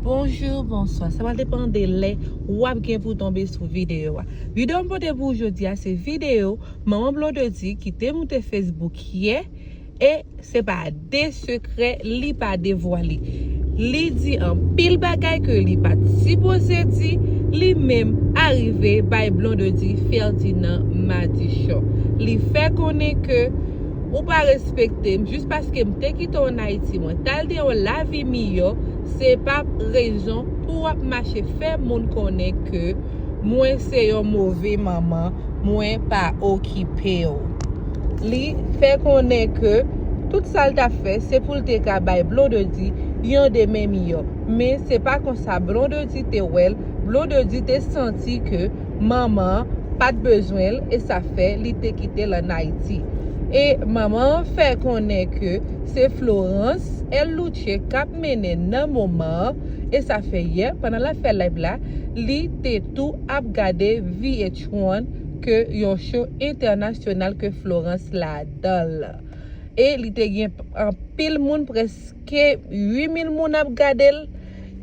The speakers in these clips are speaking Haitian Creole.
Bonjour, bonsoir. Ça va dépendre de les ou bien pour tomber sur vidéo. Vidéo pour pour aujourd'hui, c'est vidéo maman blonde dit qui te monté Facebook hier et c'est pas des secrets li pas dévoilé. Li dit en pile bagay que li pas supposé dit, li même arrivé by blonde dit Ferdinand Madichon. Li fait connaître que ou pas respecter juste parce que m'te quitté en Haïti moi tal de la vie meilleure c'est pas raison pour marcher faire moun connaît que moi c'est une mauvaise maman moi pas occupé li fait connaître que tout ça t'a fait c'est pour te ka bay blonde dit yon de même meilleur mais c'est pas comme ça blonde dit te well blonde dit te senti que maman pas de besoin et ça fait li te quitté en Haïti. Et maman fait connaître que c'est Florence, elle lutte cap mené dans moment et ça fait hier pendant la fête live là, li te tout a regardé VH1 que yon show international que Florence la donne. Et li te gen en pile monde presque 8000 moun a regardé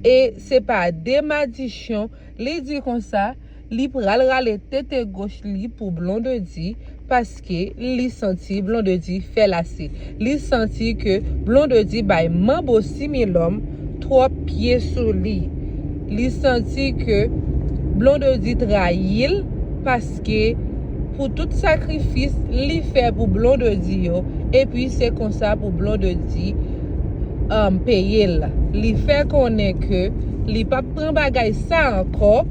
et c'est pas des Madichon, li dit comme ça, li pral rale tête gauche li pour blonde dit parce que li senti blonde dit fait lasser. Li senti que blonde dit bay mambo similom trop pieds sous li. Li senti que blonde dit trahil parce que pour tout sacrifice li fait pour blonde dit yo et puis c'est comme ça pour blonde dit payer li fait connaître que li pas prend bagay ça encore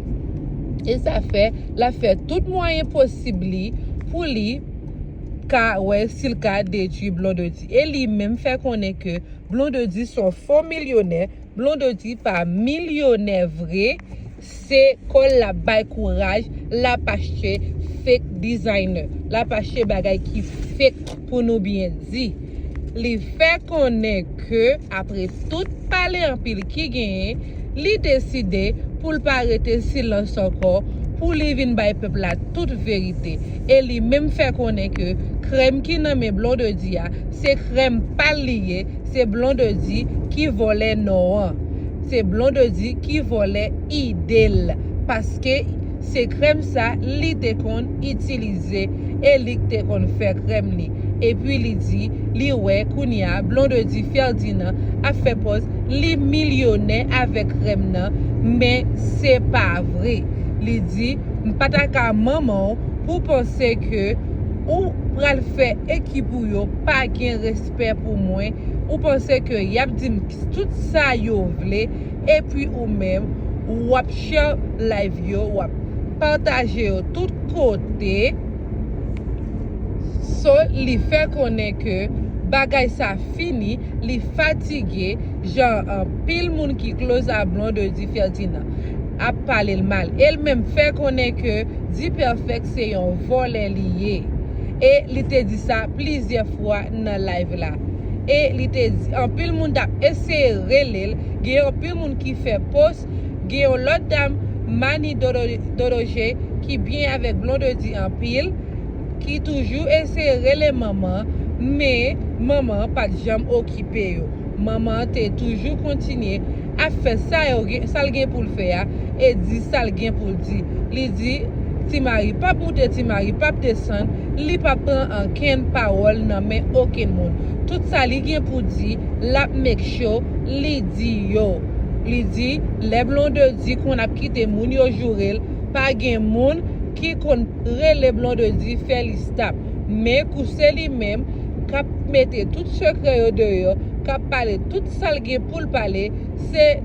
et ça fait la fait tout moyen possible pour lui car ouais s'il cas détruit blonde dit et lui même fait connaître que blonde dit sont faux millionnaires blonde dit pas millionnaire vrai c'est qu'on la bail courage la paché fake designer la paché bagay qui fake pour nous bien dire li fait connaître que après tout parler en pile qui gagne li décider pour pas arrêter silence encore pour li vinn bay peuple la toute vérité et li même fait connaître que crème qui nan men blonde dit c'est crème pas lié c'est blonde dit qui volait non c'est blonde dit qui volait idéal parce que c'est crème ça li te kon utiliser et li te kon faire crème li et puis li dit li ouais kounia blonde dit Ferdinand a fait pause li millionnaire avec crème nan mais c'est pas vrai li dit m'pata ka maman pour penser que ou pral faire équipe pour yo pas gen respect pour moi ou penser que y a dit tout ça yo vle et puis ou même ou ap share live yo ou ap partager yo tout côté so li fait connaître que bagay ça fini li fatigué genre un pile moun qui close à blonde dit Ferdinand a parler le mal elle même fait connaître que dit perfect c'est un volé lié et li te dit ça plusieurs fois dans live là et li te dit en pile moun a essayé relel gen en pile moun qui fait post gen l'autre dame Mani Doroje qui bien avec blonde dit en pile qui toujours essaie relé maman mais maman pas jamais occupé yo maman te toujours continuer à faire ça ça le gain pour le faire et dit ça le gain pour dire li dit ti mari pas monter ti mari pas descendre li pas prend en ken parole nan mais aucun monde tout ça li gain pour dire la make sure li dit yo li dit les blonde dit qu'on a quitté moun yo jourel pas gen moun qui kon relé blonde dit fait li stop mais kou c'est lui même cap mette tout secret yo dehors cap parler tout ça le gain pour parler c'est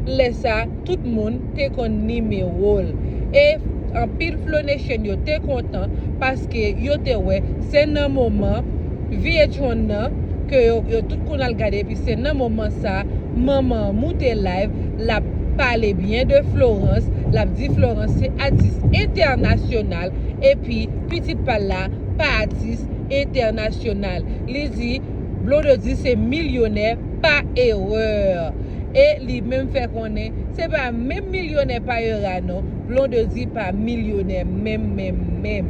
laissa tout monde te kon numéro et en pile Flow Nation yo te content parce que yo te ouais c'est un moment VH1 que yo tout kon a regarder puis c'est un moment ça maman monte live la parler bien de Florence la dit Florence c'est artiste international et puis petite pas là pas artiste international li dit blonde dit c'est millionnaire pas erreur et lui même fait connaître c'est pas même millionnaire pas erreur non blonde dit pas millionnaire même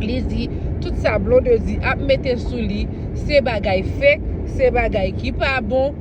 li dit tout ça blonde dit a mettre sous lui c'est bagay fake c'est bagay qui pas bon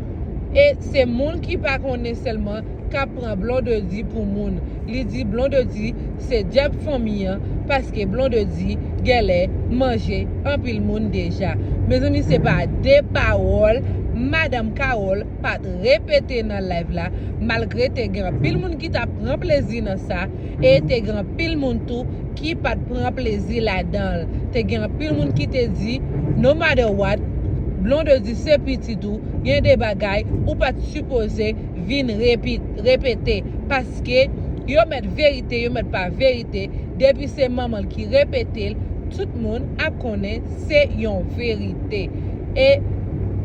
Et c'est moun qui pas connaît seulement qu'a prend blanc de di pour moun. Li dit blanc de di c'est diable famille parce que blanc de di gèlè manger un pile moun déjà. Mes amis, c'est pas des paroles Madame Carole pas répéter dans live là malgré te grand pile moun qui t'a prend plaisir dans ça et te grand pile moun tout qui pas prend plaisir là-dedans. Te grand pile moun qui te dit no matter what Blond de di c'est petit tout, il y a des bagailles ou pas supposé vin répéter parce que yo met vérité, yo met pas vérité, depuis c'est maman qui répète, tout le monde a connaît c'est une vérité. Et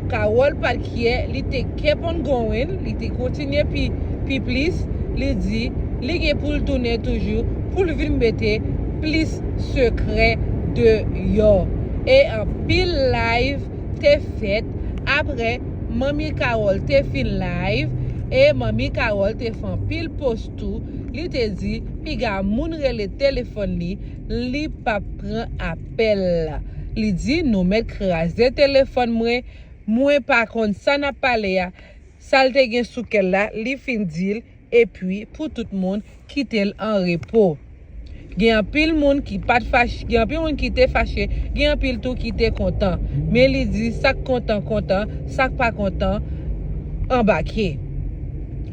Carole pas qui est, il te keep on going, il te continue puis plus, il dit, il est pour tourner toujours pour venir mettre plus secret de yo. Et en pile live te fait après Mamie Carole te fin live et Mamie Carole te fait pile post tout li te dit pi ga moun le téléphone li pa prend appel li dit nous met craser téléphone moi par contre ça n'a parlé ya ça te gen sou kel la li fin deal et puis pour tout le monde quitter en repos. Gen pile moun qui pas fâché, gen pile moun qui te fâché, gen pile tout qui te content. Mais il dit ça content, ça pas content embarqué.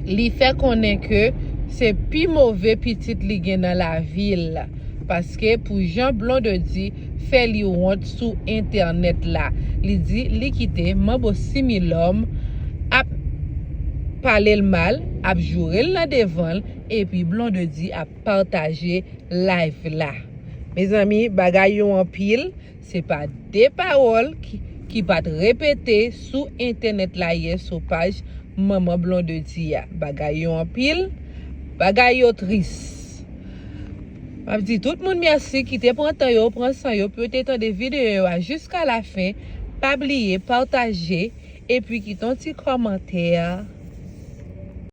Li fait connaître que c'est plus mauvais petit li gen dans la ville parce que pour Jean Blond de dit fait li honte sur internet là. Li dit li quitter mambo 6000 hommes a parler le mal, a jouer là devant et puis Blond de dit a partager live là. Mes amis, bagay yo en pile, c'est pas des paroles qui pas répéter sur internet là hier sur page Maman Blond de dit ya. Bagay yo en pile, bagay yo triste. Je dis tout le monde merci qui te prend temps yo, prend sang yo, peut-être des vidéos jusqu'à la fin. Pas oublier, partager et puis quitte un petit commentaire.